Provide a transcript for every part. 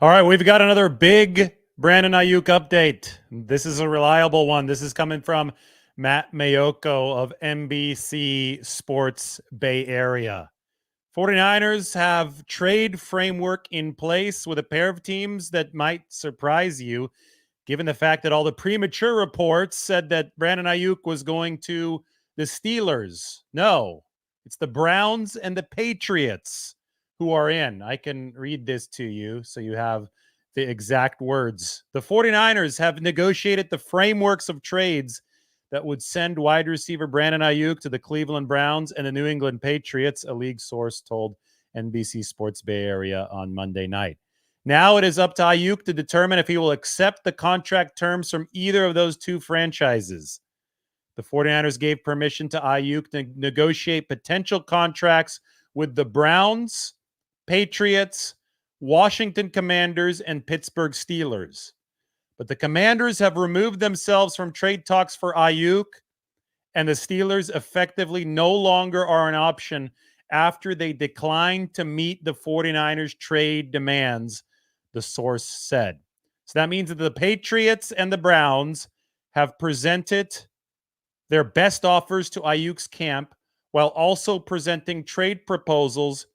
All right, we've got another big Brandon Aiyuk update. This is a reliable one. This is coming from Matt Mayoko of NBC Sports Bay Area. 49ers have trade framework in place with a pair of teams that might surprise you, given the fact that all the premature reports said that Brandon Aiyuk was going to the Steelers. No, it's the Browns and the Patriots who are in. I can read this to you so you have the exact words. The 49ers have negotiated the frameworks of trades that would send wide receiver Brandon Aiyuk to the Cleveland Browns and the New England Patriots, a league source told NBC Sports Bay Area on Monday night. Now it is up to Aiyuk to determine if he will accept the contract terms from either of those two franchises. The 49ers gave permission to Aiyuk to negotiate potential contracts with the Browns, Patriots, Washington Commanders, and Pittsburgh Steelers. But the Commanders have removed themselves from trade talks for Aiyuk, and the Steelers effectively no longer are an option after they declined to meet the 49ers trade demands, the source said. So that means that the Patriots and the Browns have presented their best offers to Aiyuk's camp while also presenting trade proposals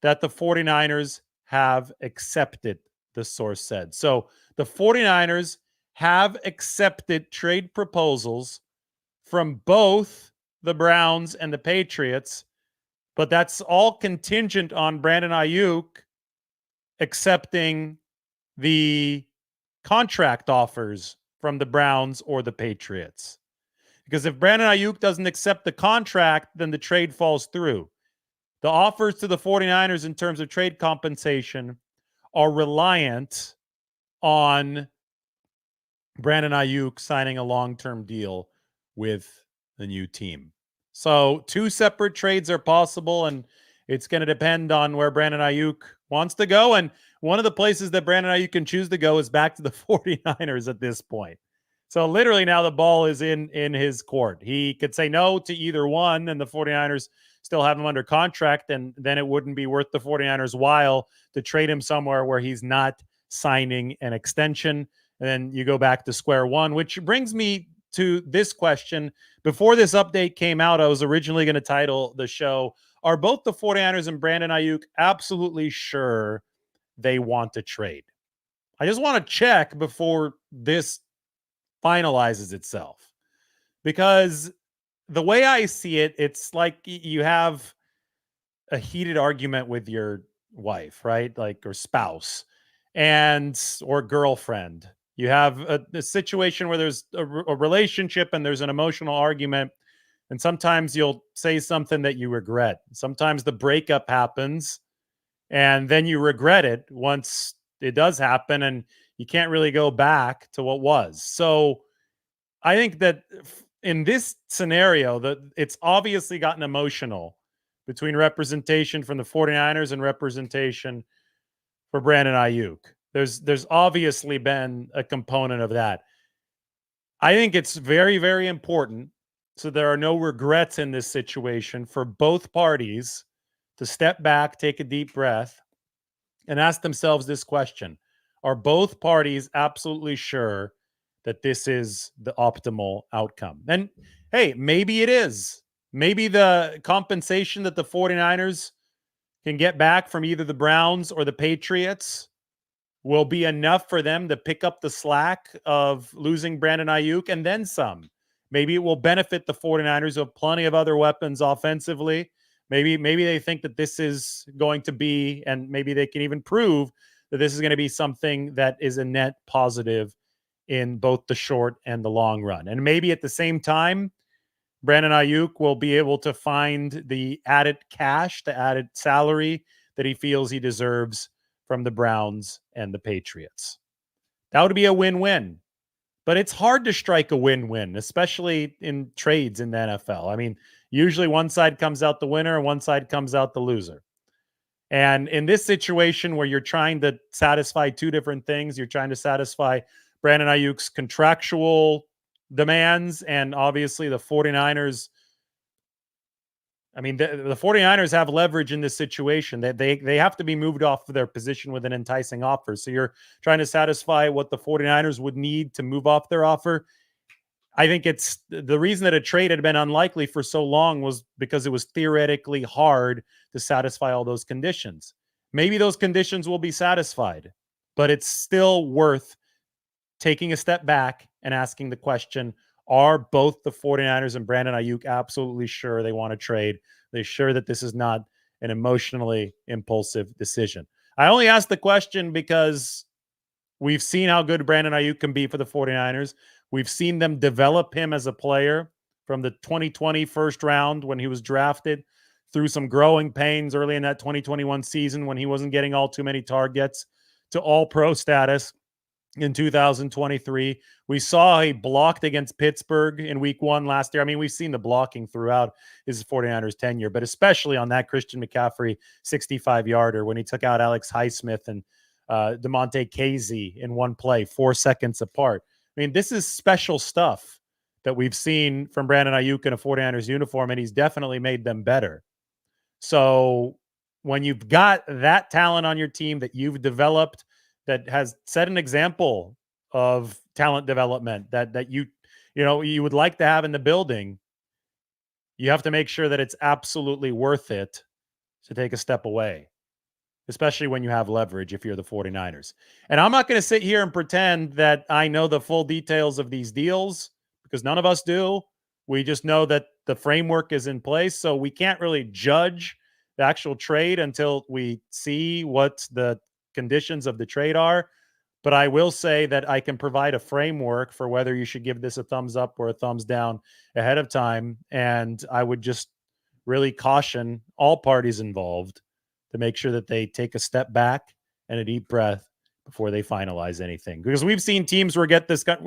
that the 49ers have accepted, the source said. So the 49ers have accepted trade proposals from both the Browns and the Patriots, but that's all contingent on Brandon Aiyuk accepting the contract offers from the Browns or the Patriots. Because if Brandon Aiyuk doesn't accept the contract, then the trade falls through. The offers to the 49ers in terms of trade compensation are reliant on Brandon Aiyuk signing a long-term deal with the new team. So two separate trades are possible, and it's going to depend on where Brandon Aiyuk wants to go. And one of the places that Brandon Aiyuk can choose to go is back to the 49ers at this point. So literally now the ball is in his court. He could say no to either one, and the 49ers still have him under contract, and then it wouldn't be worth the 49ers' while to trade him somewhere where he's not signing an extension. And then you go back to square one, which brings me to this question. Before this update came out, I was originally going to title the show, are both the 49ers and Brandon Aiyuk absolutely sure they want to trade? I just want to check before this finalizes itself, because the way I see it, it's like you have a heated argument with your wife, right? Like, or spouse, and or girlfriend. You have a situation where there's a relationship and there's an emotional argument, and sometimes you'll say something that you regret. Sometimes the breakup happens and then you regret it once it does happen, and you can't really go back to what was. So I think that in this scenario, that it's obviously gotten emotional between representation from the 49ers and representation for Brandon Aiyuk. There's obviously been a component of that. I think it's very, very important, so there are no regrets in this situation, for both parties to step back, take a deep breath, and ask themselves this question. Are both parties absolutely sure that this is the optimal outcome? And hey, maybe it is. Maybe the compensation that the 49ers can get back from either the Browns or the Patriots will be enough for them to pick up the slack of losing Brandon Aiyuk and then some. Maybe it will benefit the 49ers, who have plenty of other weapons offensively. Maybe they think that this is going to be, and maybe they can even prove that this is going to be something that is a net positive in both the short and the long run. And maybe at the same time, Brandon Aiyuk will be able to find the added cash, the added salary that he feels he deserves from the Browns and the Patriots. That would be a win-win. But it's hard to strike a win-win, especially in trades in the NFL. I mean, usually one side comes out the winner and one side comes out the loser. And in this situation where you're trying to satisfy two different things, you're trying to satisfy Brandon Aiyuk's contractual demands and obviously the 49ers I mean, the 49ers have leverage in this situation. They have to be moved off of their position with an enticing offer. So you're trying to satisfy what the 49ers would need to move off their offer. I think it's the reason that a trade had been unlikely for so long was because it was theoretically hard to satisfy all those conditions. Maybe those conditions will be satisfied, but it's still worth taking a step back and asking the question, are both the 49ers and Brandon Aiyuk absolutely sure they want to trade? They sure that this is not an emotionally impulsive decision? I only ask the question because we've seen how good Brandon Aiyuk can be for the 49ers. We've seen them develop him as a player from the 2020 first round when he was drafted through some growing pains early in that 2021 season when he wasn't getting all too many targets to all pro status in 2023. We saw he blocked against Pittsburgh in week 1 last year. I mean, we've seen the blocking throughout his 49ers tenure, but especially on that Christian McCaffrey 65-yarder when he took out Alex Highsmith and DeMonte Casey in one play, 4 seconds apart. I mean, this is special stuff that we've seen from Brandon Aiyuk in a 49ers uniform, and he's definitely made them better. So when you've got that talent on your team that you've developed, that has set an example of talent development that you would like to have in the building, you have to make sure that it's absolutely worth it to take a step away, especially when you have leverage if you're the 49ers. And I'm not going to sit here and pretend that I know the full details of these deals because none of us do. We just know that the framework is in place, so we can't really judge the actual trade until we see what the conditions of the trade are. But I will say that I can provide a framework for whether you should give this a thumbs up or a thumbs down ahead of time. And I would just really caution all parties involved to make sure that they take a step back and a deep breath before they finalize anything. Because we've seen teams regret this kind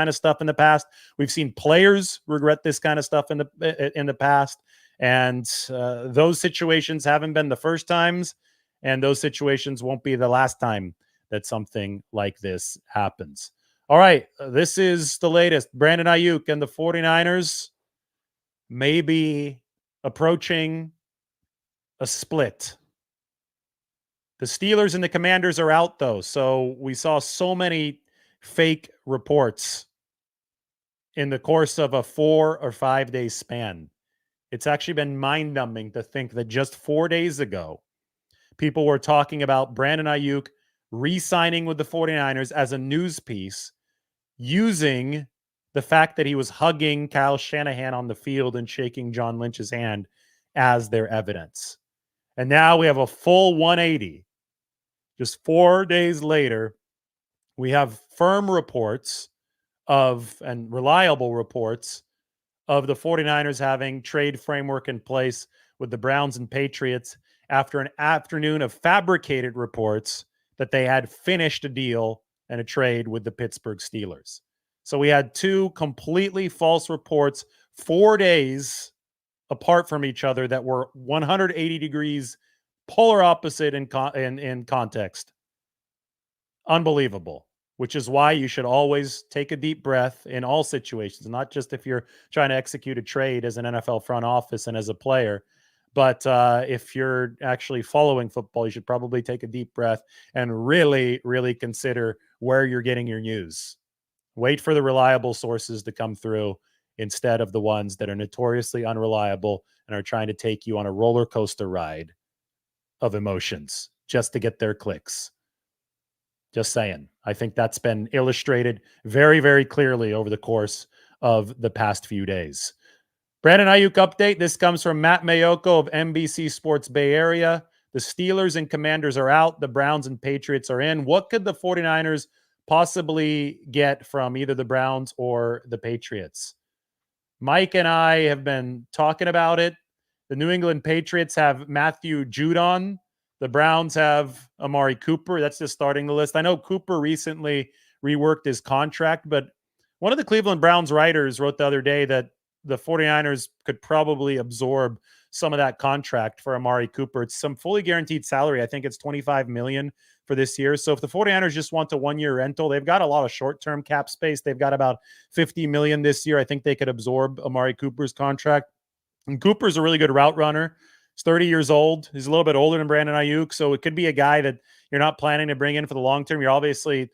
of stuff in the past. We've seen players regret this kind of stuff in the past. And those situations haven't been the first times, and those situations won't be the last time that something like this happens. All right, this is the latest. Brandon Aiyuk and the 49ers may be approaching a split. The Steelers and the Commanders are out, though. So we saw so many fake reports in the course of a 4 or 5 day span. It's actually been mind-numbing to think that just 4 days ago, people were talking about Brandon Aiyuk re-signing with the 49ers as a news piece, using the fact that he was hugging Kyle Shanahan on the field and shaking John Lynch's hand as their evidence. And now we have a full 180. Just 4 days later, we have firm reports and reliable reports of the 49ers having trade framework in place with the Browns and Patriots after an afternoon of fabricated reports that they had finished a deal and a trade with the Pittsburgh Steelers. So we had 2 completely false reports 4 days apart from each other that were 180 degrees polar opposite in context. Unbelievable, which is why you should always take a deep breath in all situations, not just if you're trying to execute a trade as an NFL front office and as a player, but if you're actually following football, you should probably take a deep breath and really, really consider where you're getting your news. Wait for the reliable sources to come through instead of the ones that are notoriously unreliable and are trying to take you on a roller coaster ride of emotions just to get their clicks. Just saying. I think that's been illustrated very, very clearly over the course of the past few days. Brandon Aiyuk update. This comes from Matt Mayoko of NBC Sports Bay Area. The Steelers and Commanders are out. The Browns and Patriots are in. What could the 49ers possibly get from either the Browns or the Patriots? Mike and I have been talking about it. The New England Patriots have Matthew Judon. The Browns have Amari Cooper. That's just starting the list. I know Cooper recently reworked his contract, but one of the Cleveland Browns writers wrote the other day that the 49ers could probably absorb some of that contract for Amari Cooper. It's some fully guaranteed salary. I think it's $25 million for this year. So if the 49ers just want a 1-year rental, they've got a lot of short-term cap space. They've got about $50 million this year. I think they could absorb Amari Cooper's contract. And Cooper's a really good route runner. He's 30 years old. He's a little bit older than Brandon Aiyuk, so it could be a guy that you're not planning to bring in for the long term. You're obviously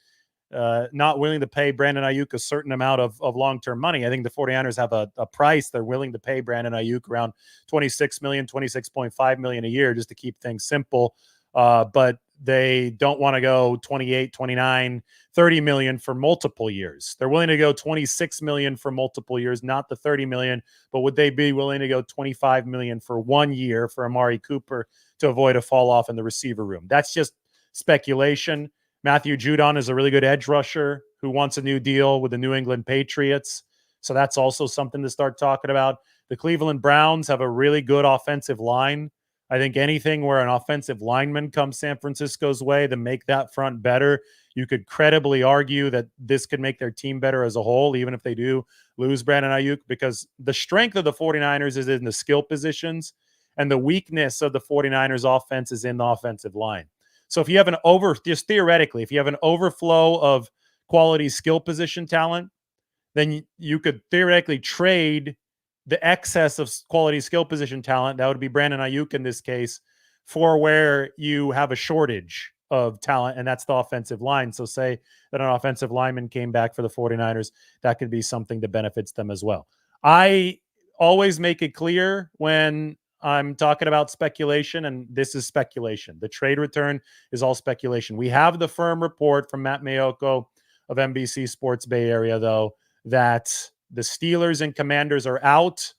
not willing to pay Brandon Aiyuk a certain amount of long-term money. I think the 49ers have a price they're willing to pay Brandon Aiyuk around 26 million, 26.5 million a year just to keep things simple. But they don't want to go 28, 29, 30 million for multiple years. They're willing to go 26 million for multiple years, not the 30 million, but would they be willing to go 25 million for 1 year for Amari Cooper to avoid a fall off in the receiver room? That's just speculation. Matthew Judon is a really good edge rusher who wants a new deal with the New England Patriots. So that's also something to start talking about. The Cleveland Browns have a really good offensive line. I think anything where an offensive lineman comes San Francisco's way to make that front better, you could credibly argue that this could make their team better as a whole, even if they do lose Brandon Aiyuk, because the strength of the 49ers is in the skill positions and the weakness of the 49ers offense is in the offensive line. So if you have just theoretically, if you have an overflow of quality skill position talent, then you could theoretically trade the excess of quality skill position talent, that would be Brandon Aiyuk in this case, for where you have a shortage of talent, and that's the offensive line. So say that an offensive lineman came back for the 49ers, that could be something that benefits them as well. I always make it clear when I'm talking about speculation, and this is speculation. The trade return is all speculation. We have the firm report from Matt Mayoko of NBC Sports Bay Area, though, that the Steelers and Commanders are out.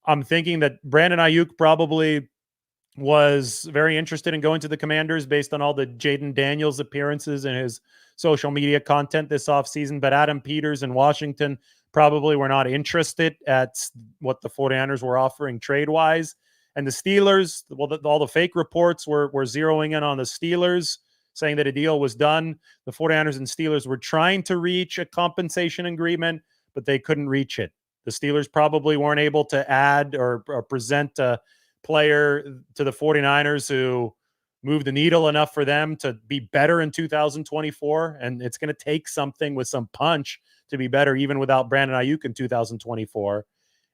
I'm thinking that Brandon Aiyuk probably was very interested in going to the Commanders based on all the Jaden Daniels appearances and his social media content this offseason. But Adam Peters in Washington probably were not interested at what the 49ers were offering trade-wise. And the Steelers, well, all the fake reports were zeroing in on the Steelers, saying that a deal was done. The 49ers and Steelers were trying to reach a compensation agreement, but they couldn't reach it. The Steelers probably weren't able to add or present a player to the 49ers who moved the needle enough for them to be better in 2024. And it's going to take something with some punch to be better, even without Brandon Aiyuk in 2024.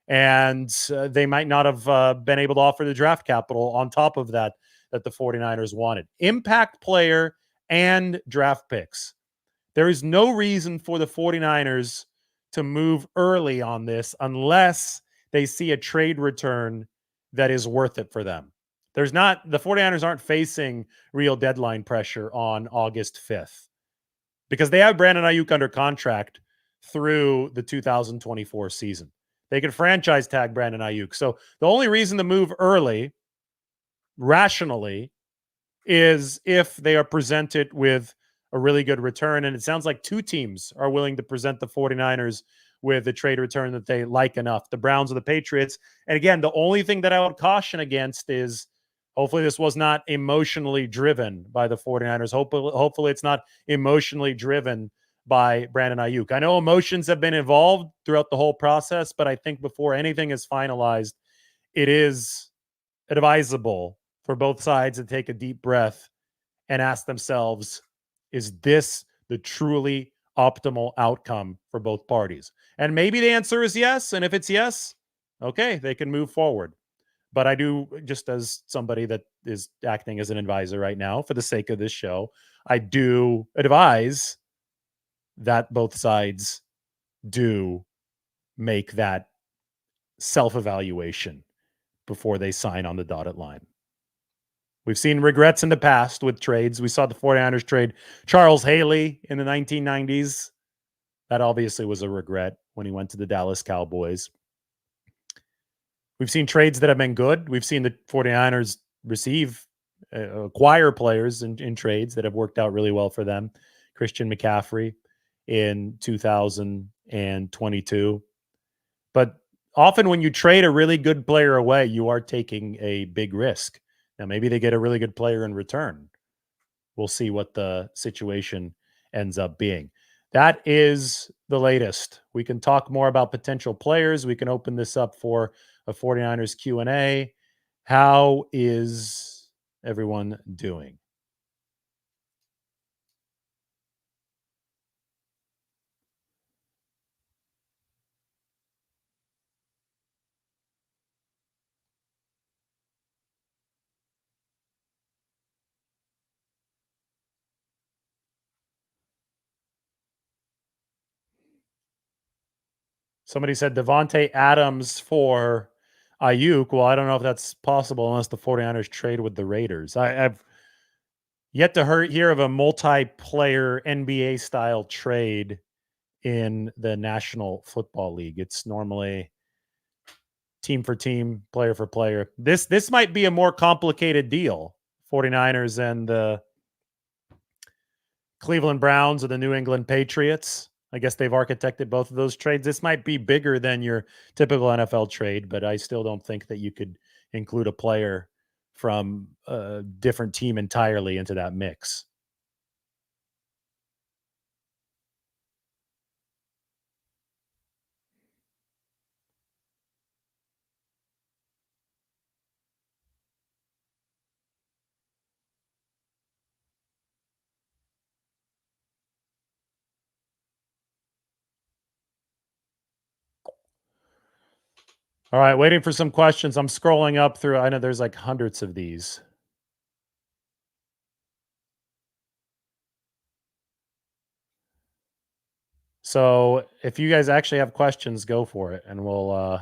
And they might not have been able to offer the draft capital on top of that the 49ers wanted. Impact player and draft picks. There is no reason for the 49ers to move early on this unless they see a trade return that is worth it for them. The 49ers aren't facing real deadline pressure on August 5th because they have Brandon Aiyuk under contract through the 2024 season. They could franchise tag Brandon Aiyuk. So the only reason to move early, rationally, is if they are presented with a really good return. And it sounds like two teams are willing to present the 49ers with a trade return that they like enough, the Browns or the Patriots. And again, the only thing that I would caution against is hopefully this was not emotionally driven by the 49ers. Hopefully it's not emotionally driven by Brandon Aiyuk. I know emotions have been involved throughout the whole process, but I think before anything is finalized, it is advisable for both sides to take a deep breath and ask themselves, is this the truly optimal outcome for both parties? And maybe the answer is yes. And if it's yes, okay, they can move forward. But I do, just as somebody that is acting as an advisor right now, for the sake of this show, I do advise that both sides do make that self-evaluation before they sign on the dotted line. We've seen regrets in the past with trades. We saw the 49ers trade Charles Haley in the 1990s. That obviously was a regret when he went to the Dallas Cowboys. We've seen trades that have been good. We've seen the 49ers acquire players in trades that have worked out really well for them. Christian McCaffrey in 2022. But often when you trade a really good player away, you are taking a big risk. Now, maybe they get a really good player in return. We'll see what the situation ends up being. That is the latest. We can talk more about potential players. We can open this up for a 49ers Q&A. How is everyone doing? Somebody said Devontae Adams for Ayuk. Well, I don't know if that's possible unless the 49ers trade with the Raiders. I've yet to hear of a multiplayer NBA style trade in the National Football League. It's normally team for team, player for player. This might be a more complicated deal. 49ers and the Cleveland Browns or the New England Patriots. I guess they've architected both of those trades. This might be bigger than your typical NFL trade, but I still don't think that you could include a player from a different team entirely into that mix. All right, waiting for some questions. I'm scrolling up through. I know there's like hundreds of these. So if you guys actually have questions, go for it, and we'll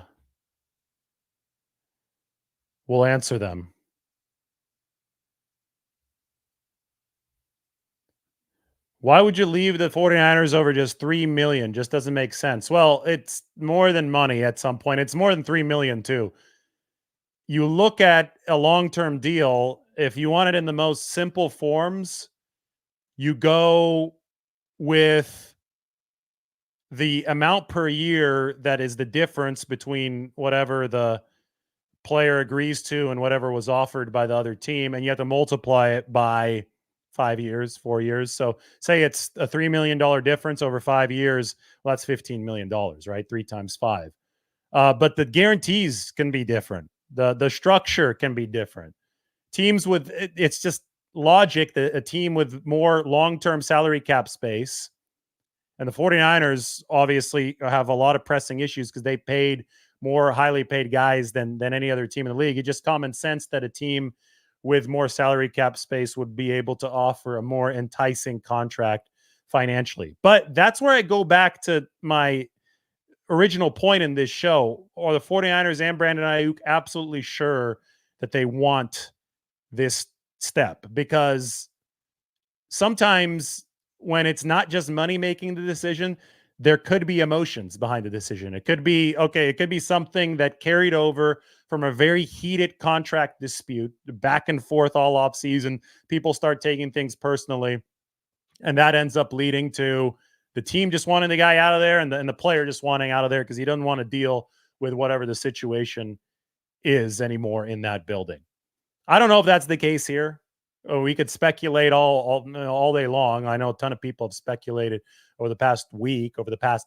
answer them. Why would you leave the 49ers over just 3 million? Just doesn't make sense. Well, it's more than money at some point. It's more than 3 million too. You look at a long-term deal, if you want it in the most simple forms, you go with the amount per year that is the difference between whatever the player agrees to and whatever was offered by the other team, and you have to multiply it by 5 years, 4 years. So say it's a $3 million difference over 5 years. Well, that's $15 million, right? 3 times 5. But the guarantees can be different. The structure can be different. Teams with it's just logic that a team with more long-term salary cap space, and the 49ers obviously have a lot of pressing issues because they paid more highly paid guys than any other team in the league. It's just common sense that a team with more salary cap space would be able to offer a more enticing contract financially. But that's where I go back to my original point in this show. Are the 49ers and Brandon Aiyuk absolutely sure that they want this step? Because sometimes when it's not just money making the decision, there could be emotions behind the decision. It could be okay, it could be something that carried over from a very heated contract dispute, back and forth all off season. People start taking things personally, and that ends up leading to the team just wanting the guy out of there, and the player just wanting out of there because he doesn't want to deal with whatever the situation is anymore in that building. I don't know if that's the case here. We could speculate all day long. I know a ton of people have speculated over the past week, over the past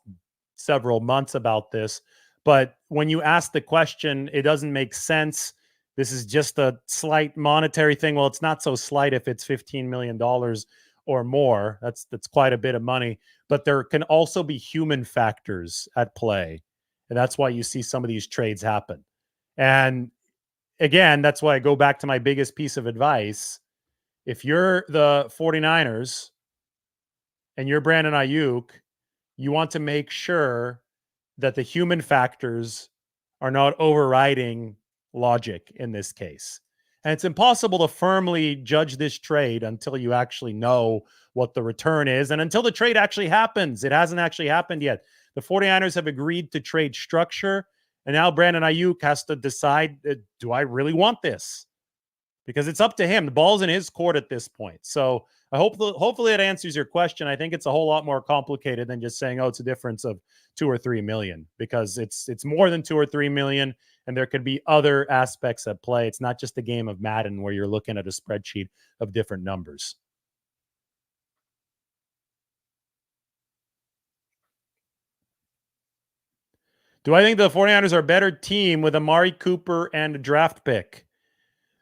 several months about this. But when you ask the question, it doesn't make sense. This is just a slight monetary thing. Well, it's not so slight if it's $15 million or more. That's quite a bit of money. But there can also be human factors at play, and that's why you see some of these trades happen. And again, that's why I go back to my biggest piece of advice. If you're the 49ers and you're Brandon Aiyuk, you want to make sure that the human factors are not overriding logic in this case. And it's impossible to firmly judge this trade until you actually know what the return is and until the trade actually happens. It hasn't actually happened yet. The 49ers have agreed to trade structure, and now Brandon Aiyuk has to decide, do I really want this? Because it's up to him. The ball's in his court at this point. So I hopefully that answers your question. I think it's a whole lot more complicated than just saying, oh, it's a difference of 2 or 3 million, because it's more than 2 or 3 million, and there could be other aspects at play. It's not just a game of Madden where you're looking at a spreadsheet of different numbers. Do I think the 49ers are a better team with Amari Cooper and a draft pick?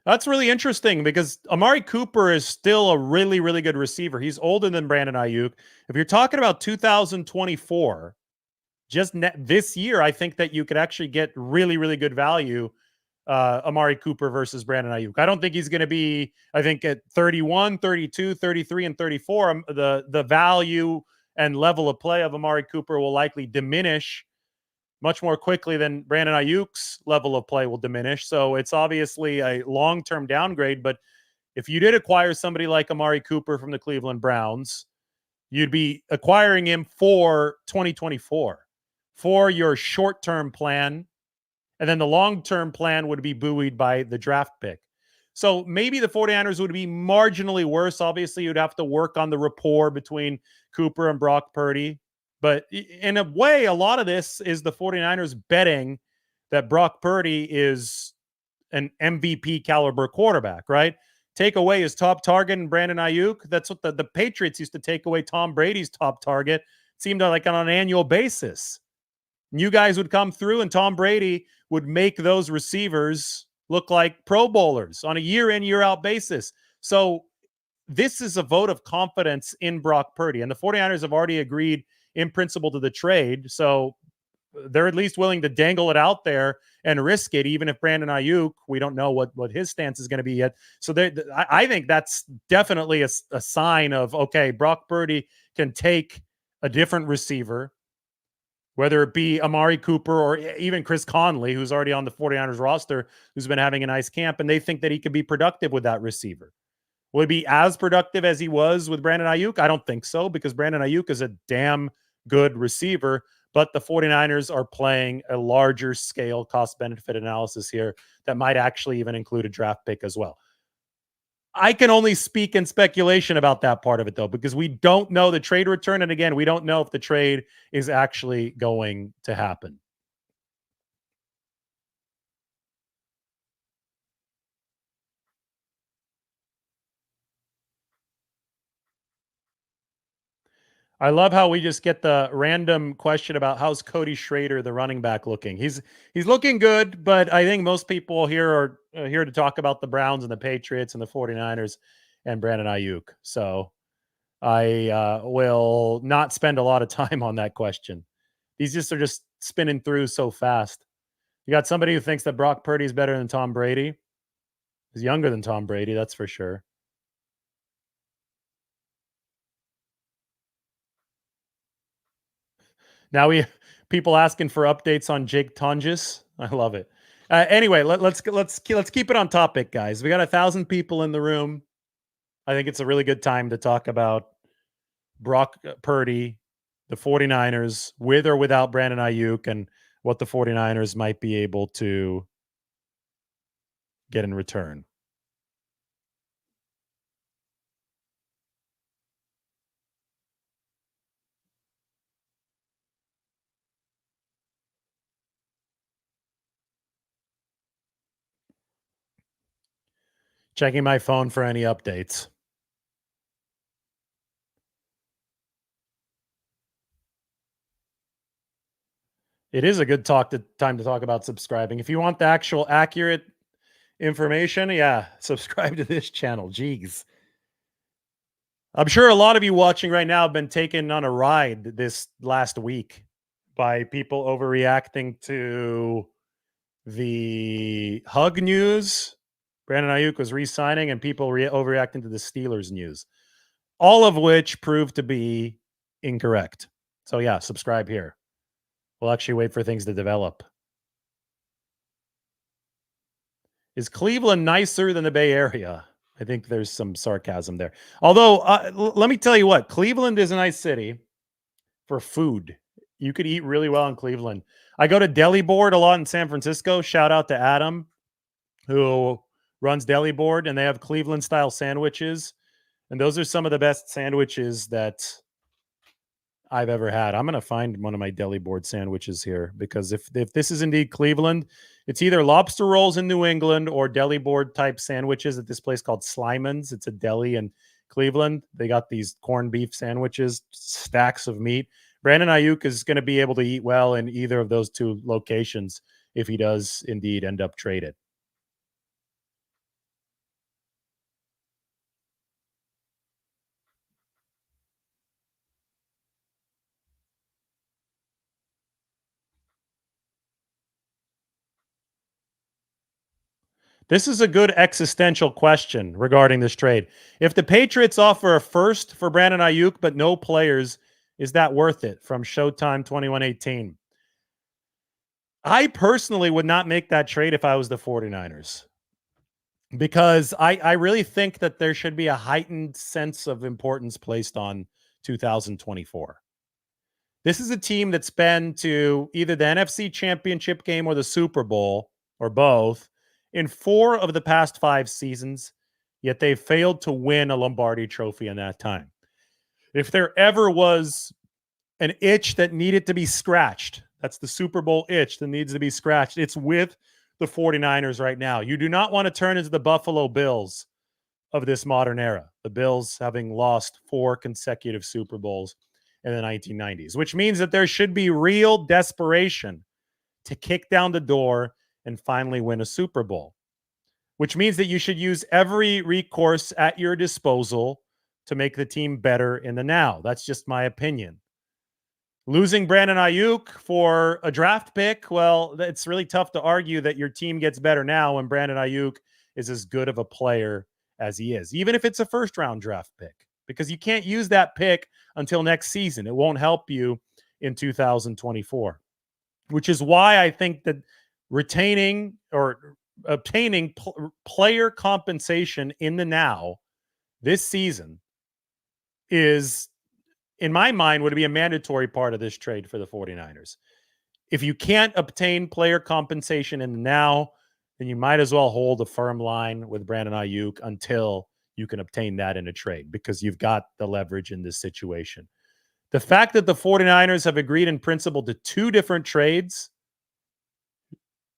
That's really interesting because Amari Cooper is still a really, really good receiver. He's older than Brandon Aiyuk. If you're talking about 2024, just this year, I think that you could actually get really, really good value. Amari Cooper versus Brandon Aiyuk. I don't think he's going to be, I think at 31, 32, 33, and 34, the value and level of play of Amari Cooper will likely diminish much more quickly than Brandon Ayuk's level of play will diminish. So it's obviously a long-term downgrade. But if you did acquire somebody like Amari Cooper from the Cleveland Browns, you'd be acquiring him for 2024 for your short-term plan. And then the long-term plan would be buoyed by the draft pick. So maybe the 49ers would be marginally worse. Obviously, you'd have to work on the rapport between Cooper and Brock Purdy. But in a way, a lot of this is the 49ers betting that Brock Purdy is an MVP caliber quarterback, right? Take away his top target and Brandon Aiyuk. That's what the Patriots used to take away Tom Brady's top target. It seemed like on an annual basis. You guys would come through and Tom Brady would make those receivers look like Pro Bowlers on a year in, year out basis. So this is a vote of confidence in Brock Purdy. And the 49ers have already agreed in principle to the trade. So they're at least willing to dangle it out there and risk it, even if Brandon Aiyuk, we don't know what his stance is going to be yet. So I think that's definitely a sign of, okay, Brock Purdy can take a different receiver, whether it be Amari Cooper or even Chris Conley, who's already on the 49ers roster, who's been having a nice camp, and they think that he could be productive with that receiver. Will he be as productive as he was with Brandon Aiyuk? I don't think so, because Brandon Aiyuk is a damn good receiver, but the 49ers are playing a larger scale cost-benefit analysis here that might actually even include a draft pick as well. I can only speak in speculation about that part of it, though, because we don't know the trade return. And again, we don't know if the trade is actually going to happen. I love how we just get the random question about how's Cody Schrader, the running back, looking. He's looking good, but I think most people here are here to talk about the Browns and the Patriots and the 49ers and Brandon Aiyuk. So I will not spend a lot of time on that question. These are just spinning through so fast. You got somebody who thinks that Brock Purdy is better than Tom Brady. He's younger than Tom Brady, that's for sure. Now we people asking for updates on Jake Tunges. I love it. Anyway, let's keep it on topic, guys. We got 1,000 people in the room. I think it's a really good time to talk about Brock Purdy, the 49ers, with or without Brandon Aiyuk, and what the 49ers might be able to get in return. Checking my phone for any updates. It is a good time to talk about subscribing. If you want the actual accurate information, yeah, subscribe to this channel. Jeez. I'm sure a lot of you watching right now have been taken on a ride this last week by people overreacting to the Hug news. Brandon Aiyuk was re-signing, and people overreacting to the Steelers news, all of which proved to be incorrect. So yeah, subscribe here. We'll actually wait for things to develop. Is Cleveland nicer than the Bay Area? I think there's some sarcasm there. Although, let me tell you what, Cleveland is a nice city for food. You could eat really well in Cleveland. I go to Deli Board a lot in San Francisco. Shout out to Adam, who runs Deli Board, and they have Cleveland style sandwiches. And those are some of the best sandwiches that I've ever had. I'm going to find one of my Deli Board sandwiches here, because if this is indeed Cleveland, it's either lobster rolls in New England or Deli Board type sandwiches at this place called Slyman's. It's a deli in Cleveland. They got these corned beef sandwiches, stacks of meat. Brandon Aiyuk is going to be able to eat well in either of those two locations if he does indeed end up traded. This is a good existential question regarding this trade. If the Patriots offer a first for Brandon Aiyuk but no players, is that worth it? From Showtime 2118. I personally would not make that trade if I was the 49ers because I really think that there should be a heightened sense of importance placed on 2024. This is a team that's been to either the NFC Championship game or the Super Bowl or both in 4 of the past 5 seasons, yet they failed to win a Lombardi trophy in that time. If there ever was an itch that needed to be scratched, that's the Super Bowl itch that needs to be scratched. It's with the 49ers right now. You do not want to turn into the Buffalo Bills of this modern era. The Bills having lost 4 consecutive Super Bowls in the 1990s, which means that there should be real desperation to kick down the door and finally win a Super Bowl, which means that you should use every recourse at your disposal to make the team better in the now. That's just my opinion. Losing Brandon Aiyuk for a draft pick, well, it's really tough to argue that your team gets better now when Brandon Aiyuk is as good of a player as he is, even if it's a first round draft pick, because you can't use that pick until next season. It won't help you in 2024, which is why I think that retaining or obtaining player compensation in the now this season is, in my mind, would be a mandatory part of this trade for the 49ers. If you can't obtain player compensation in the now, then you might as well hold a firm line with Brandon Aiyuk until you can obtain that in a trade because you've got the leverage in this situation. The fact that the 49ers have agreed in principle to 2 different trades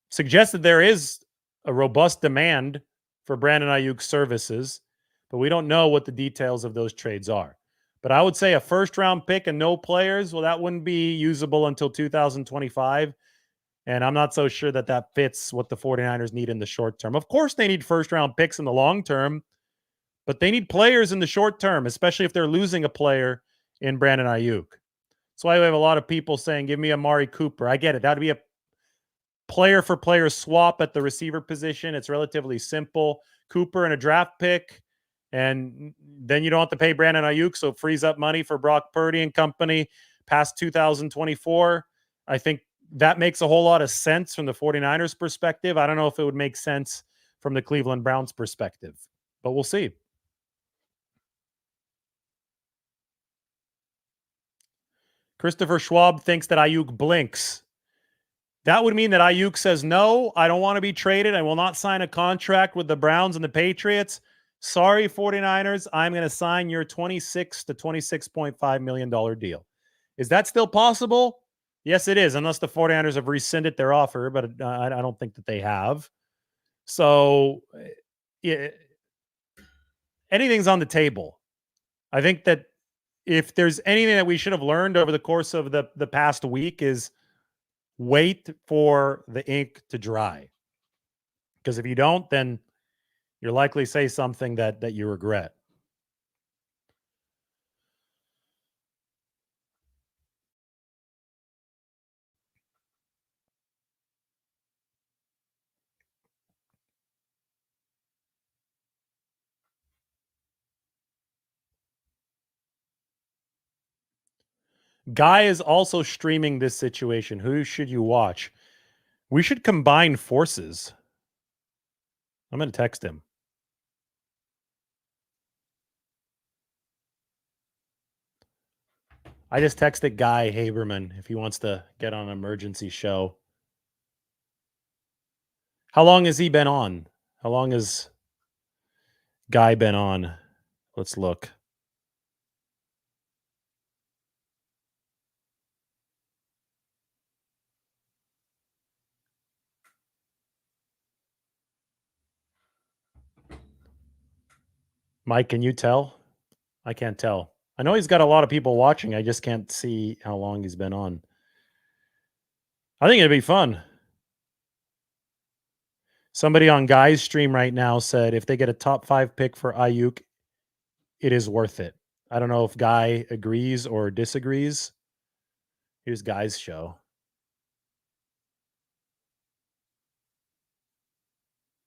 suggests that there is a robust demand for Brandon Aiyuk's services, but we don't know what the details of those trades are. But I would say a first round pick and no players, well, that wouldn't be usable until 2025. And I'm not so sure that that fits what the 49ers need in the short term. Of course, they need first round picks in the long term, but they need players in the short term, especially if they're losing a player in Brandon Aiyuk. That's why we have a lot of people saying, give me Amari Cooper. I get it. That would be a player for player swap at the receiver position. It's relatively simple. Cooper and a draft pick. And then you don't have to pay Brandon Aiyuk, so it frees up money for Brock Purdy and company past 2024. I think that makes a whole lot of sense from the 49ers perspective. I don't know if it would make sense from the Cleveland Browns perspective, but we'll see. Christopher Schwab thinks that Aiyuk blinks. That would mean that Aiyuk says, no, I don't want to be traded. I will not sign a contract with the Browns and the Patriots. Sorry, 49ers, I'm going to sign your $26 to $26.5 million deal. Is that still possible? Yes, it is, unless the 49ers have rescinded their offer, but I don't think that they have. So yeah, anything's on the table. I think that if there's anything that we should have learned over the course of the past week is wait for the ink to dry. Because if you don't, then you're likely to say something that you regret. Guy is also streaming this situation. Who should you watch? We should combine forces. I'm going to text him. I just texted Guy Haberman if he wants to get on an emergency show. How long has he been on? How long has Guy been on? Let's look. Mike, can you tell? I can't tell. I know he's got a lot of people watching. I just can't see how long he's been on. I think it'd be fun. Somebody on Guy's stream right now said if they get a top 5 pick for Aiyuk, it is worth it. I don't know if Guy agrees or disagrees. Here's Guy's show.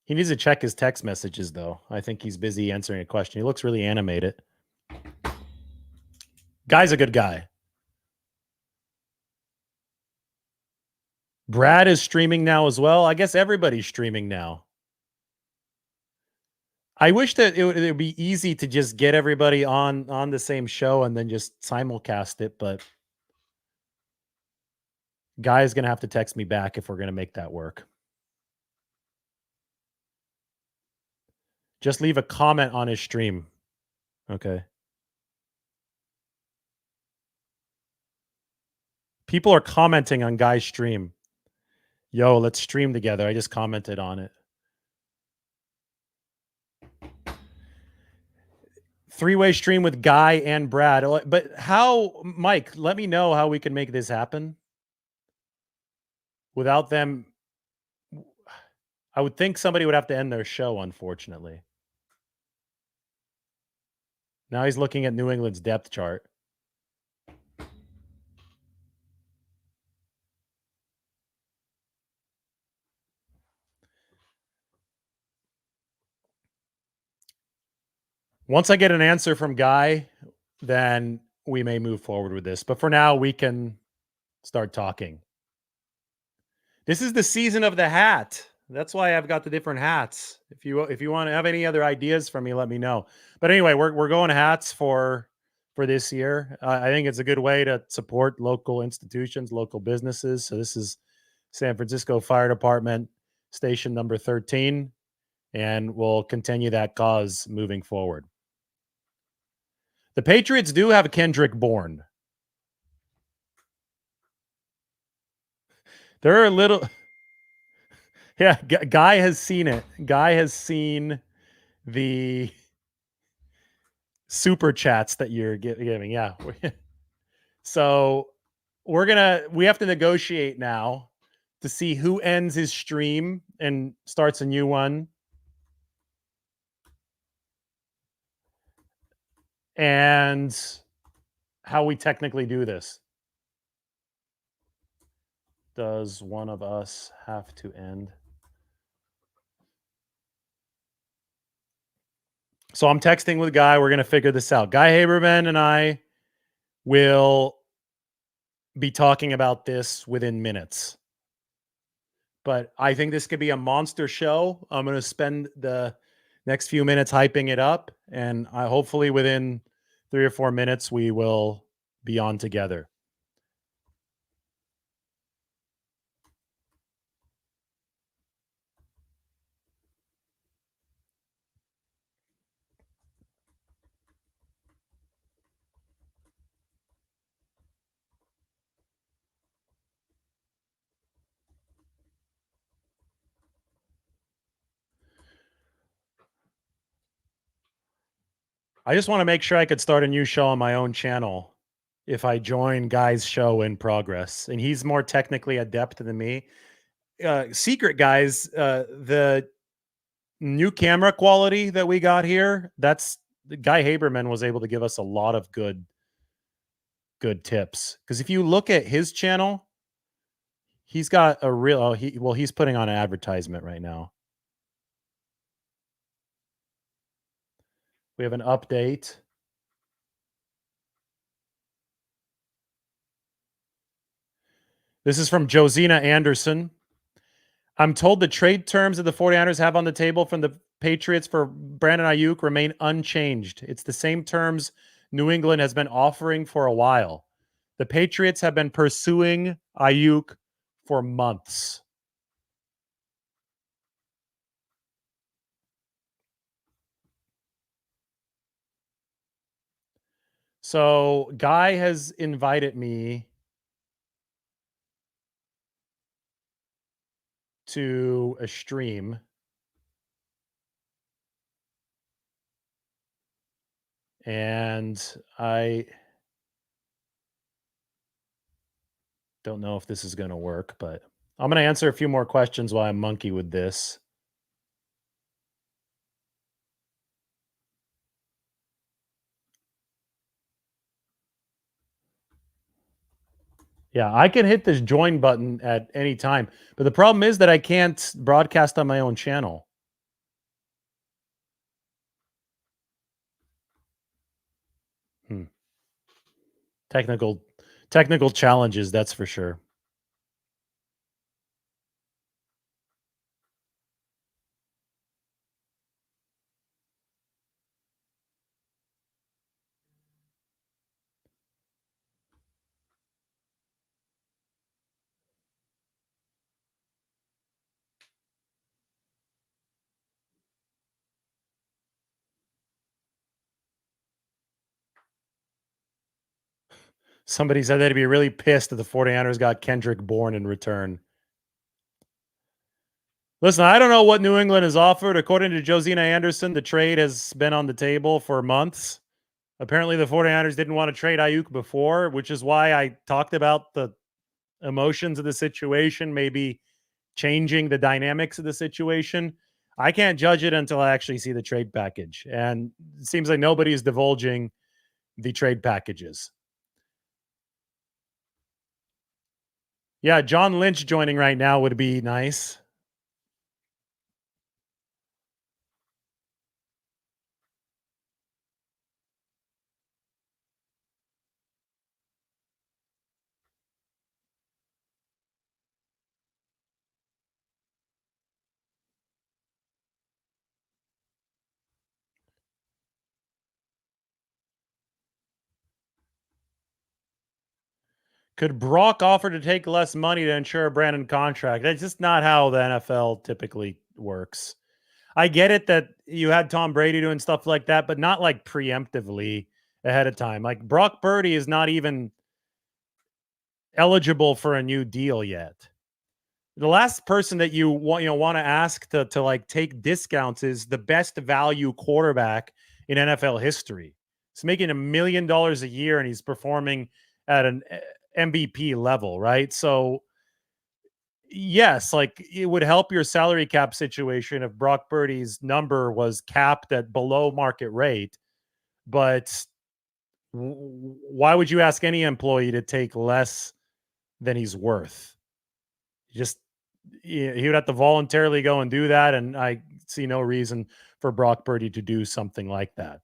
He needs to check his text messages, though. I think he's busy answering a question. He looks really animated. Guy's a good guy. Brad is streaming now as well. I guess everybody's streaming now. I wish that it would be easy to just get everybody on the same show and then just simulcast it, but Guy is gonna have to text me back if we're gonna make that work. Just leave a comment on his stream. Okay. People are commenting on Guy's stream. Yo, let's stream together. I just commented on it. Three-way stream with Guy and Brad. But how, Mike, let me know how we can make this happen without them. I would think somebody would have to end their show, unfortunately. Now he's looking at New England's depth chart. Once I get an answer from Guy, then we may move forward with this. But for now, we can start talking. This is the season of the hat. That's why I've got the different hats. If you want to have any other ideas from me, let me know. But anyway, we're going hats for this year. I think it's a good way to support local institutions, local businesses. So this is San Francisco Fire Department station number 13, and we'll continue that cause moving forward. The Patriots do have Kendrick Bourne. They're a little. Yeah, Guy has seen it. Guy has seen the super chats that you're giving. Yeah. So we have to negotiate now to see who ends his stream and starts a new one. And how we technically do this. Does one of us have to end? So I'm texting with Guy. We're going to figure this out. Guy Haberman and I will be talking about this within minutes. But I think this could be a monster show. I'm going to spend the next few minutes hyping it up. And hopefully within 3 or 4 minutes, we will be on together. I just want to make sure I could start a new show on my own channel if I join Guy's show in progress. And he's more technically adept than me. Secret guys, the new camera quality that we got here, that's Guy Haberman was able to give us a lot of good tips. Because if you look at his channel, he's got a real he's putting on an advertisement right now. We have an update. This is from Josina Anderson. I'm told the trade terms that the 49ers have on the table from the Patriots for Brandon Aiyuk remain unchanged. It's the same terms New England has been offering for a while. The Patriots have been pursuing Aiyuk for months. So Guy has invited me to a stream. And I don't know if this is going to work, but I'm going to answer a few more questions while I monkey with this. Yeah, I can hit this join button at any time, but the problem is that I can't broadcast on my own channel. Technical challenges, that's for sure. Somebody said they'd be really pissed if the 49ers got Kendrick Bourne in return. Listen, I don't know what New England has offered. According to Josina Anderson, the trade has been on the table for months. Apparently, the 49ers didn't want to trade Aiyuk before, which is why I talked about the emotions of the situation, maybe changing the dynamics of the situation. I can't judge it until I actually see the trade package. And it seems like nobody is divulging the trade packages. Yeah, John Lynch joining right now would be nice. Could Brock offer to take less money to ensure a Brandon contract? That's just not how the NFL typically works. I get it that you had Tom Brady doing stuff like that, but not like preemptively ahead of time. Like Brock Purdy is not even eligible for a new deal yet. The last person that you want to ask to like take discounts is the best value quarterback in NFL history. He's making $1 million a year and he's performing at an MVP level, right? So yes, like it would help your salary cap situation if Brock Purdy's number was capped at below market rate. But why would you ask any employee to take less than he's worth? Just he would have to voluntarily go and do that, and I see no reason for Brock Purdy to do something like that.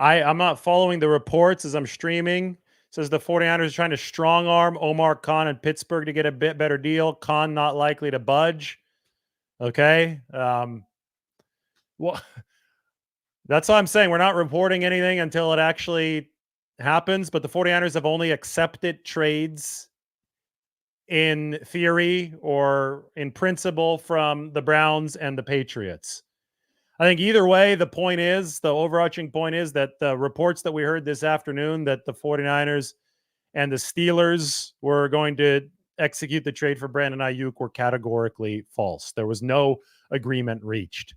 I'm not following the reports as I'm streaming. It says the 49ers are trying to strong arm Omar Khan in Pittsburgh to get a bit better deal. Khan not likely to budge. Okay. Well, that's what I'm saying. We're not reporting anything until it actually happens, but the 49ers have only accepted trades in theory or in principle from the Browns and the Patriots. I think either way, the overarching point is that the reports that we heard this afternoon that the 49ers and the Steelers were going to execute the trade for Brandon Aiyuk were categorically false. There was no agreement reached.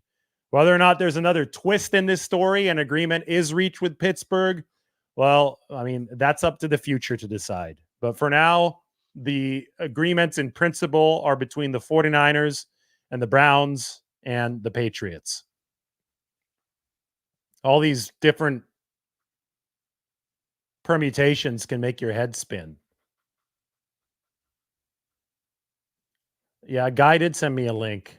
Whether or not there's another twist in this story and agreement is reached with Pittsburgh, well, I mean, that's up to the future to decide. But for now, the agreements in principle are between the 49ers and the Browns and the Patriots. All these different permutations can make your head spin. Yeah, Guy did send me a link.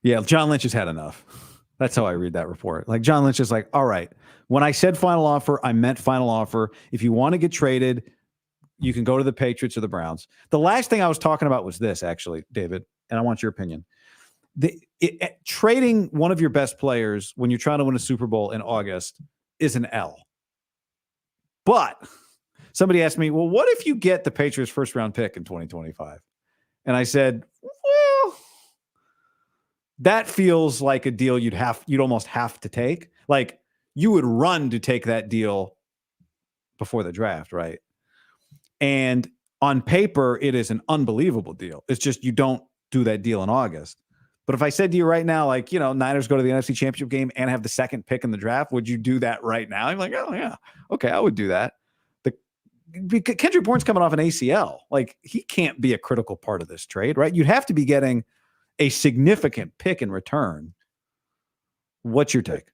Yeah, John Lynch has had enough. That's how I read that report. Like John Lynch is like, all right, when I said final offer, I meant final offer. If you want to get traded, you can go to the Patriots or the Browns. The last thing I was talking about was this, actually, David, and I want your opinion. Trading one of your best players when you're trying to win a Super Bowl in August is an L. But somebody asked me, well, what if you get the Patriots first round pick in 2025? And I said, well, that feels like a deal you'd almost have to take. Like you would run to take that deal before the draft, right? And on paper, it is an unbelievable deal. It's just you don't do that deal in August. But if I said to you right now, like, Niners go to the NFC Championship game and have the second pick in the draft, would you do that right now? I'm like, oh, yeah. Okay, I would do that. Kendrick Bourne's coming off an ACL. Like, he can't be a critical part of this trade, right? You'd have to be getting a significant pick in return. What's your take?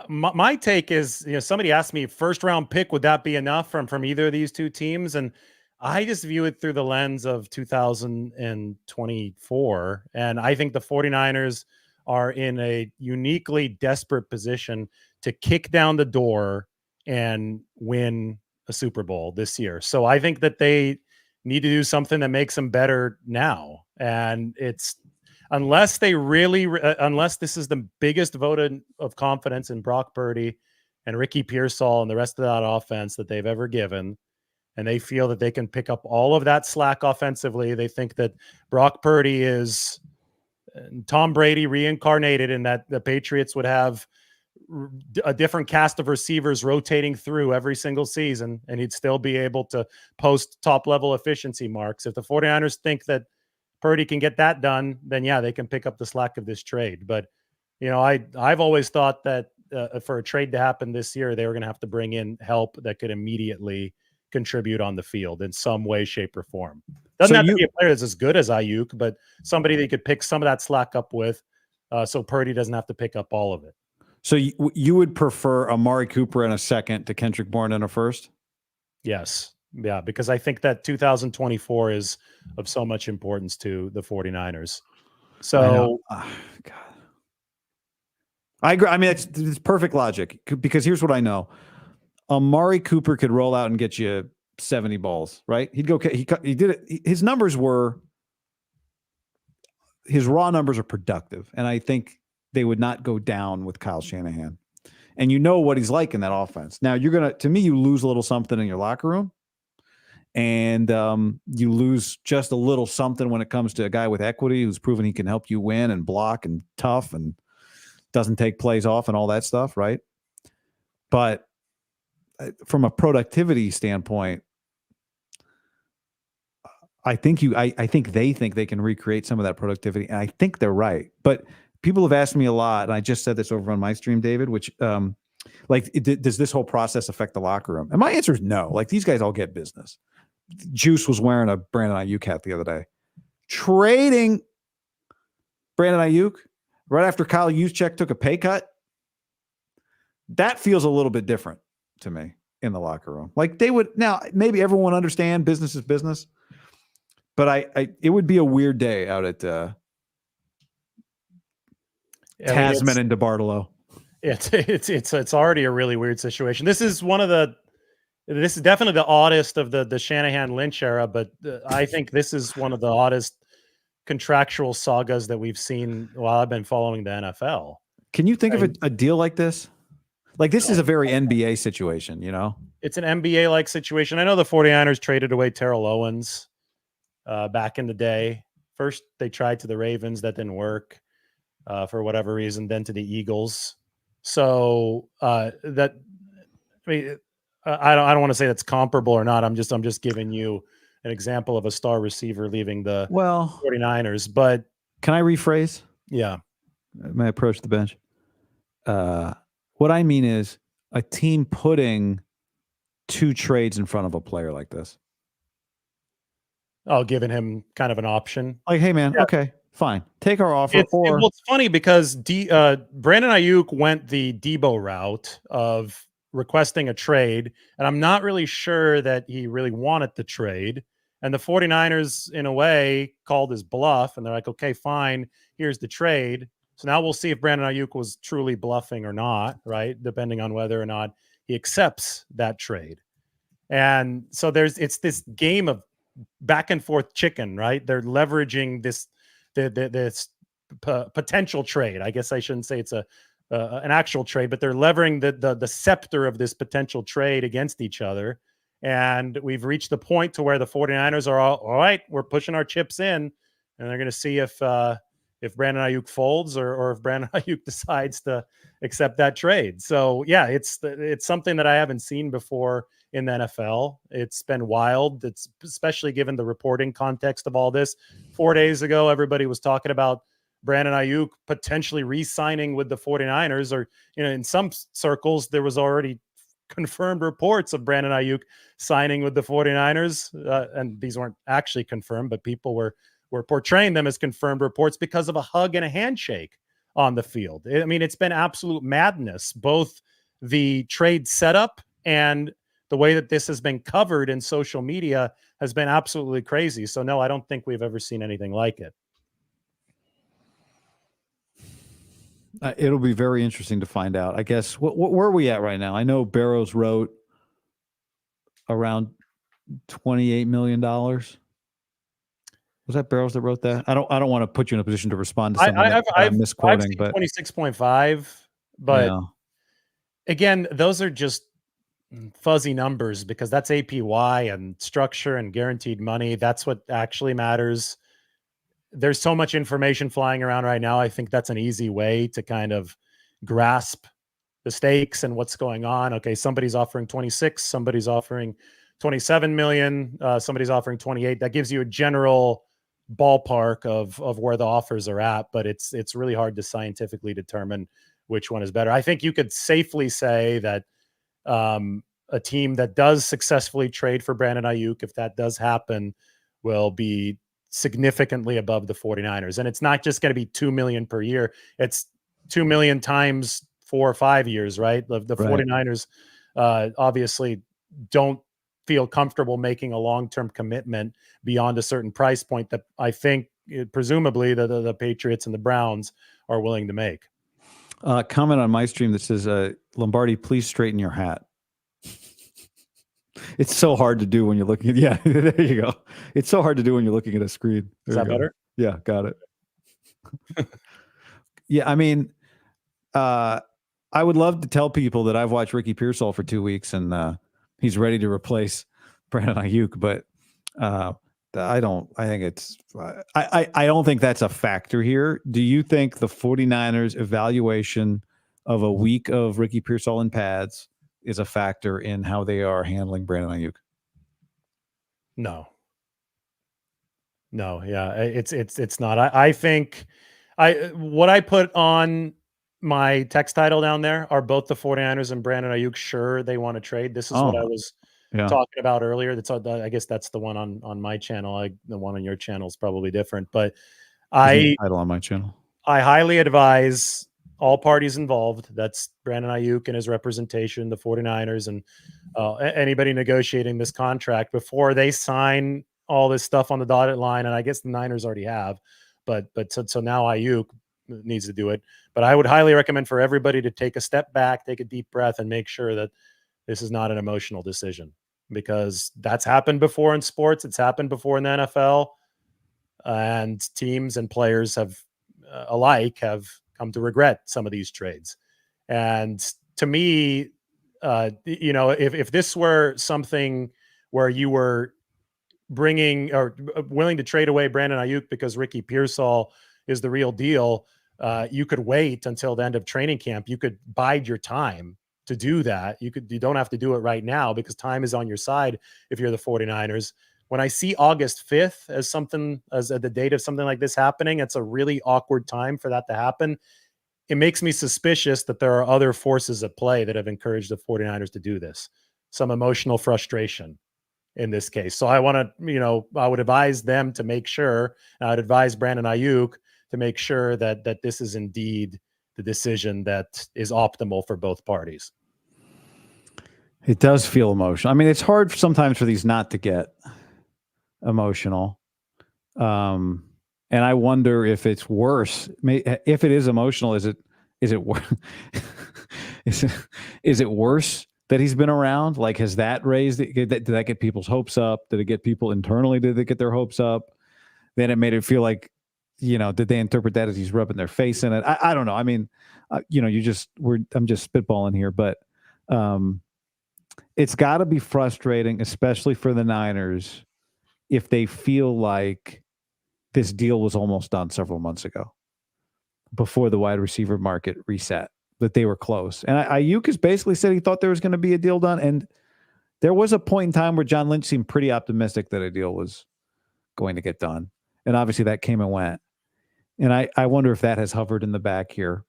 My take is, somebody asked me, first round pick, would that be enough from either of these two teams? And I just view it through the lens of 2024. And I think the 49ers are in a uniquely desperate position to kick down the door and win a Super Bowl this year. So I think that they need to do something that makes them better now. And unless they really, unless this is the biggest vote of confidence in Brock Purdy and Ricky Pearsall and the rest of that offense that they've ever given, and they feel that they can pick up all of that slack offensively. They think that Brock Purdy is Tom Brady reincarnated, and that the Patriots would have a different cast of receivers rotating through every single season, and he'd still be able to post top level efficiency marks. If the 49ers think that Purdy can get that done, then yeah, they can pick up the slack of this trade. But, you know, I've always thought that for a trade to happen this year, they were going to have to bring in help that could immediately contribute on the field in some way, shape, or form. Doesn't have to be a player that's as good as Aiyuk, but somebody they could pick some of that slack up with, so Purdy doesn't have to pick up all of it. So you would prefer Amari Cooper in a second to Kendrick Bourne in a first? Yes. Yeah, because I think that 2024 is of so much importance to the 49ers. So, God, I agree. I mean, it's perfect logic, because here's what I know. Amari Cooper could roll out and get you 70 balls, right? He'd go. He did it. His numbers were, his raw numbers are productive, and I think they would not go down with Kyle Shanahan. And you know what he's like in that offense. Now to me, you lose a little something in your locker room, and you lose just a little something when it comes to a guy with equity who's proven he can help you win and block and tough and doesn't take plays off and all that stuff, right? But from a productivity standpoint, I think they think they can recreate some of that productivity, and I think they're right. But people have asked me a lot, and I just said this over on my stream, David, which does this whole process affect the locker room? And my answer is no. Like, these guys all get business. Juice was wearing a Brandon Aiyuk hat the other day. Trading Brandon Aiyuk right after Kyle Juszczyk took a pay cut, that feels a little bit different to me in the locker room. Like, they would, now maybe everyone understand business is business, but it would be a weird day out at Tasman and DeBartolo. It's already a really weird situation. This is definitely the oddest of the Shanahan Lynch era, but I think this is one of the oddest contractual sagas that we've seen while I've been following the NFL. Can you think of a deal like this? Like, this is a very NBA situation, you know? It's an NBA-like situation. I know the 49ers traded away Terrell Owens back in the day. First, they tried to the Ravens. That didn't work for whatever reason, then to the Eagles. So I don't want to say that's comparable or not. I'm just giving you an example of a star receiver leaving the 49ers. But can I rephrase? Yeah. My approach to the bench. What I mean is a team putting two trades in front of a player like this. Oh, giving him kind of an option. Like, hey man, okay, fine. Take our offer. It's funny because Brandon Aiyuk went the Debo route of requesting a trade, and I'm not really sure that he really wanted the trade. And the 49ers, in a way, called his bluff, and they're like, okay, fine, here's the trade. So now we'll see if Brandon Aiyuk was truly bluffing or not, right? Depending on whether or not he accepts that trade. And so it's this game of back and forth chicken, right? They're leveraging this potential trade. I guess I shouldn't say it's an actual trade, but they're leveraging the scepter of this potential trade against each other. And we've reached the point to where the 49ers are all right, we're pushing our chips in, and they're going to see if Brandon Aiyuk folds or if Brandon Aiyuk decides to accept that trade. So yeah, it's something that I haven't seen before in the NFL. It's been wild. It's especially given the reporting context of all this. 4 days ago, everybody was talking about Brandon Aiyuk potentially re-signing with the 49ers, or, you know, in some circles, there was already confirmed reports of Brandon Aiyuk signing with the 49ers. And these weren't actually confirmed, but people were portraying them as confirmed reports because of a hug and a handshake on the field. I mean, it's been absolute madness, both the trade setup and the way that this has been covered in social media has been absolutely crazy. So no, I don't think we've ever seen anything like it. It'll be very interesting to find out. I guess, where are we at right now? I know Barrows wrote around $28 million. Was that Barrows that wrote that? I don't want to put you in a position to respond to I, something I, that I'm I've misquoting, seen but 26.5, but yeah. again, those are just fuzzy numbers because that's APY and structure and guaranteed money. That's what actually matters. There's so much information flying around right now. I think that's an easy way to kind of grasp the stakes and what's going on. Okay, somebody's offering 26, somebody's offering 27 million, somebody's offering 28. That gives you a general ballpark of where the offers are at, but it's really hard to scientifically determine which one is better. I think you could safely say that a team that does successfully trade for Brandon Aiyuk, if that does happen, will be significantly above the 49ers. And it's not just going to be 2 million per year. It's 2 million times 4 or 5 years, right? The Right. 49ers obviously don't feel comfortable making a long-term commitment beyond a certain price point that I think presumably the Patriots and the Browns are willing to make. Comment on my stream that says, Lombardi, please straighten your hat. It's so hard to do when you're looking at, yeah, there you go. It's so hard to do when you're looking at a screen. Is that better? Yeah, got it. Yeah, I mean, I would love to tell people that I've watched Ricky Pearsall for 2 weeks and he's ready to replace Brandon Aiyuk, but I don't think that's a factor here. Do you think the 49ers evaluation of a week of Ricky Pearsall in pads is a factor in how they are handling Brandon Aiyuk? No, yeah, it's not. I think what I put on my text title down there are both the 49ers and Brandon Aiyuk sure they want to trade. This is what I was talking about earlier. That's I guess that's the one on my channel. The one on your channel is probably different, but Title on my channel. I highly advise all parties involved. That's Brandon Aiyuk and his representation, the 49ers, and anybody negotiating this contract before they sign all this stuff on the dotted line. And I guess the Niners already have, but so now Aiyuk needs to do it. But I would highly recommend for everybody to take a step back, take a deep breath, and make sure that this is not an emotional decision, because that's happened before in sports. It's happened before in the NFL, and teams and players have alike have come to regret some of these trades. And to me, if this were something where you were bringing or willing to trade away Brandon Aiyuk because Ricky Pearsall is the real deal, you could wait until the end of training camp. You could bide your time to do that. You don't have to do it right now because time is on your side if you're the 49ers. When I see August 5th as the date of something like this happening, it's a really awkward time for that to happen. It makes me suspicious that there are other forces at play that have encouraged the 49ers to do this. Some emotional frustration in this case. So I would advise them to make sure, I'd advise Brandon Aiyuk to make sure that this is indeed the decision that is optimal for both parties. It does feel emotional. I mean, it's hard sometimes for these not to get emotional. And I wonder if it's worse. If it is emotional, is it worse? Is it worse that he's been around? Like, has that raised? Did that get people's hopes up? Did it get people internally? Did they get their hopes up? Then it made it feel like, did they interpret that as he's rubbing their face in it? I don't know. I mean, I'm just spitballing here, but it's got to be frustrating, especially for the Niners, if they feel like this deal was almost done several months ago before the wide receiver market reset, that they were close. And Aiyuk has basically said he thought there was going to be a deal done. And there was a point in time where John Lynch seemed pretty optimistic that a deal was going to get done. And obviously that came and went. And I wonder if that has hovered in the back here.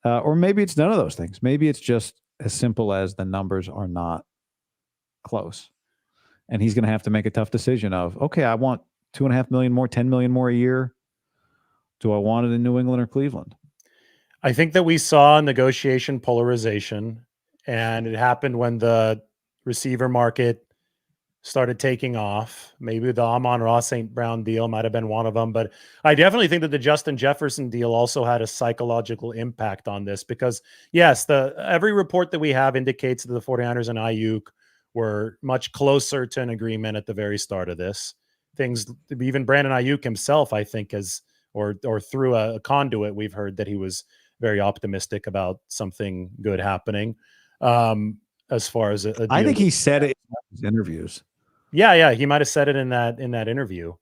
Or maybe it's none of those things. Maybe it's just as simple as the numbers are not close. And he's going to have to make a tough decision of, okay, I want $2.5 million more, $10 million more a year. Do I want it in New England or Cleveland? I think that we saw negotiation polarization, and it happened when the receiver market started taking off. Maybe the Amon-Ra St. Brown deal might have been one of them, but I definitely think that the Justin Jefferson deal also had a psychological impact on this, because yes, every report that we have indicates that the 49ers and Aiyuk were much closer to an agreement at the very start of this. things. Even Brandon Aiyuk himself, I think, or through a conduit, we've heard that he was very optimistic about something good happening. As far as a deal. I think he said it in his interviews. Yeah, he might have said it in that interview.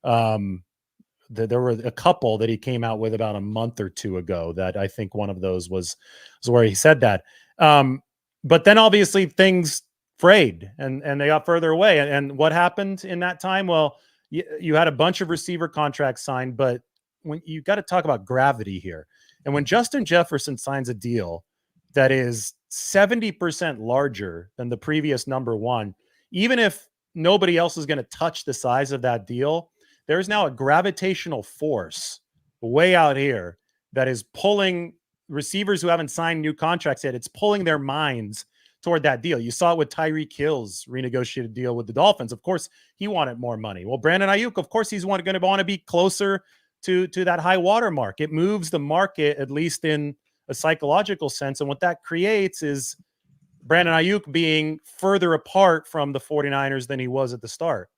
There were a couple that he came out with about a month or two ago that I think one of those was where he said that. But then obviously things frayed and they got further away. And what happened in that time? Well, you had a bunch of receiver contracts signed, but when you got to talk about gravity here. And when Justin Jefferson signs a deal that is 70% larger than the previous number one, even if nobody else is going to touch the size of that deal, there's now a gravitational force way out here that is pulling receivers who haven't signed new contracts yet. It's pulling their minds toward that deal. You saw it with Tyreek Hill's renegotiated deal with the Dolphins. Of course, he wanted more money. Well, Brandon Aiyuk, of course, he's going to want to be closer to that high water mark. It moves the market, at least in a psychological sense. And what that creates is Brandon Aiyuk being further apart from the 49ers than he was at the start.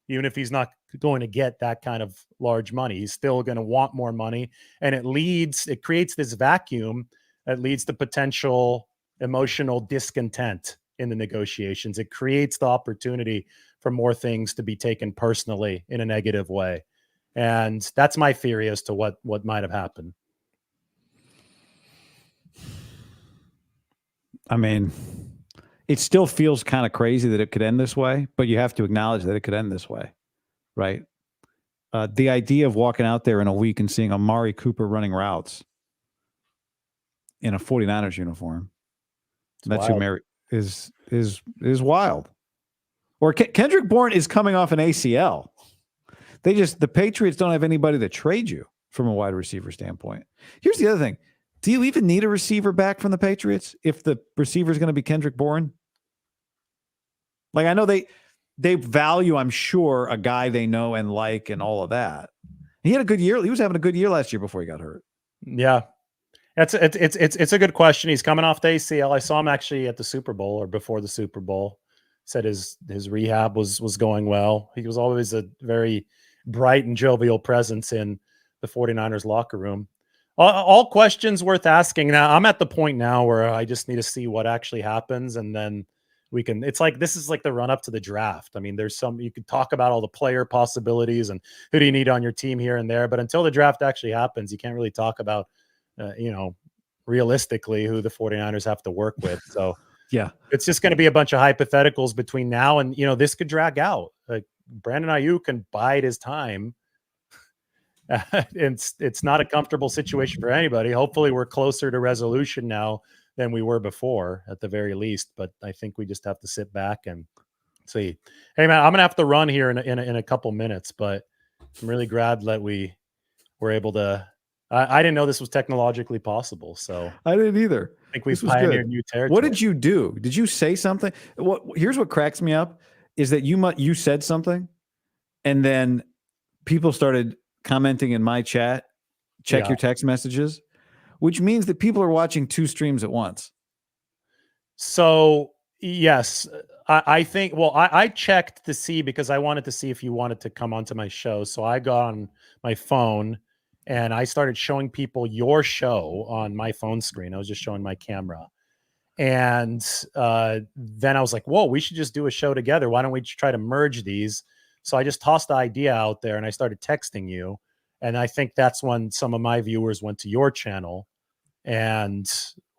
Even if he's not going to get that kind of large money, he's still going to want more money. And it creates this vacuum that leads to potential emotional discontent in the negotiations. It creates the opportunity for more things to be taken personally in a negative way. And that's my theory as to what might have happened. I mean, it still feels kind of crazy that it could end this way, but you have to acknowledge that it could end this way, right? The idea of walking out there in a week and seeing Amari Cooper running routes in a 49ers uniform, that's who Mary is wild. Or Kendrick Bourne is coming off an ACL. The Patriots don't have anybody to trade you from a wide receiver standpoint. Here's the other thing. Do you even need a receiver back from the Patriots if the receiver is going to be Kendrick Bourne? Like, I know they value, I'm sure, a guy they know and like and all of that. He had a good year. He was having a good year last year before he got hurt. Yeah. It's a good question. He's coming off the ACL. I saw him actually at the Super Bowl or before the Super Bowl. Said his rehab was going well. He was always a very bright and jovial presence in the 49ers locker room. All questions worth asking. Now, I'm at the point now where I just need to see what actually happens, and then we can. It's like this is like the run up to the draft. I mean, there's you could talk about all the player possibilities and who do you need on your team here and there, but until the draft actually happens, you can't really talk about, realistically who the 49ers have to work with. So yeah, it's just going to be a bunch of hypotheticals between now and this could drag out. Like Brandon Aiyuk can bide his time. It's not a comfortable situation for anybody. Hopefully we're closer to resolution now than we were before at the very least, but I think we just have to sit back and see. Hey man, I'm gonna have to run here in a couple minutes, but I'm really glad that we were able to. I didn't know this was technologically possible, so I didn't either. I think we've pioneered new territory. What did you do? Did you say something? Here's what cracks me up is that you said something, and then people started commenting in my chat, check your text messages, which means that people are watching two streams at once. So yes, I think, well, I checked to see because I wanted to see if you wanted to come onto my show. So I got on my phone and I started showing people your show on my phone screen. I was just showing my camera. And then I was like, whoa, we should just do a show together. Why don't we try to merge these? So I just tossed the idea out there and I started texting you. And I think that's when some of my viewers went to your channel and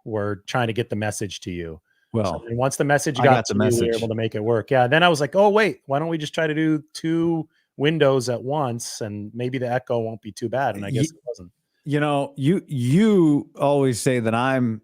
were trying to get the message to you. Well, and once the message got to me, we were able to make it work. Yeah. Then I was like, oh, wait, why don't we just try to do two windows at once? And maybe the echo won't be too bad. And I guess it wasn't. You always say that I'm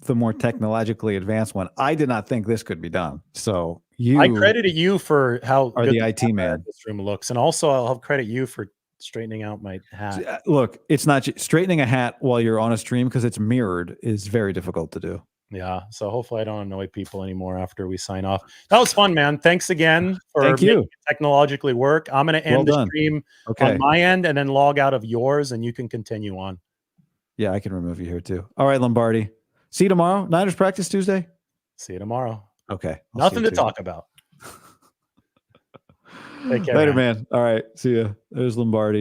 the more technologically advanced one. I did not think this could be done. So I credited you for how good the IT man this room looks. And also I'll credit you for straightening out my hat. Look, it's not straightening a hat while you're on a stream because it's mirrored is very difficult to do. Yeah. So hopefully I don't annoy people anymore after we sign off. That was fun, man. Thanks again for making it technologically work. I'm going to end the stream on my end and then log out of yours and you can continue on. Yeah, I can remove you here too. All right, Lombardi. See you tomorrow. Niners practice Tuesday. See you tomorrow. Okay. Nothing to talk about. Take care, Later, man. man. All right. See ya. There's Lombardi.